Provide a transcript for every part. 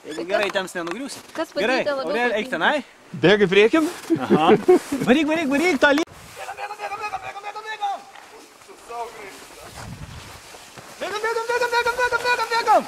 Jeigu gerai temps nenugriūsi. Kas Gerai, padaryta labiau? Aurelija, eik tenai. Bėgai priekin? Aha. Varyk, tolį. Bėgam.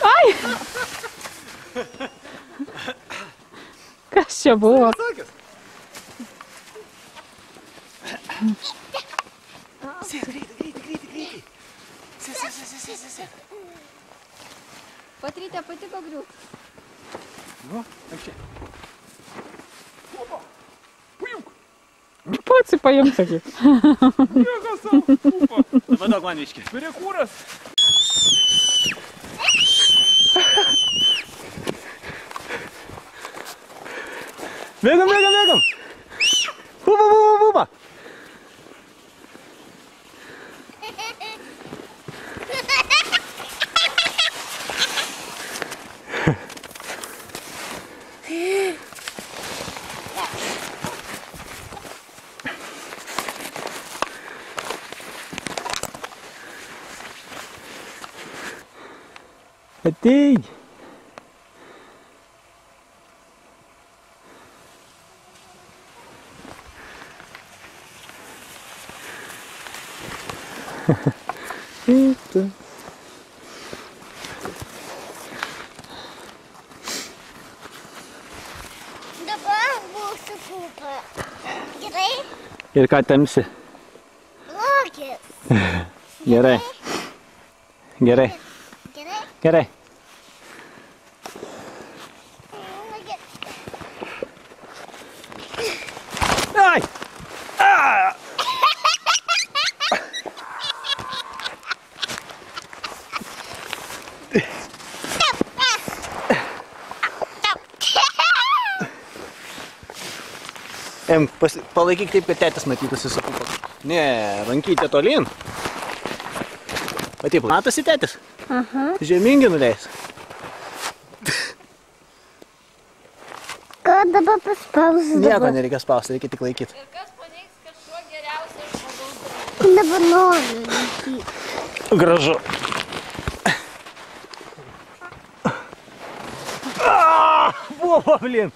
Davai. Kas čia buvo? Sėd, greitai. Sėd. Patrytė patiko griūt. Nu, apšiai. Pats paimk, sakyk. Dabar daug man iški. Prie kūras. Bėgam. Pupa. Ateik. Eita. Dabar būsiu pupa. Gerai? Ir ką temsi? Lokis. Gerai. Gerai? Ai! Palaikyk taip, kad tėtis matytųsi su pupa. Ne, rankytė tolyn. Va taip, matosi tėtis? Aha. Žemingi nuleis. Ką dabar paspausiu? Nieko nereikia spausti, reikia tik laikyti. Ir kas paneigs, kad šuo geriausias žmogaus? Dabar noriu laikyti. Gražu. Buvo, blin.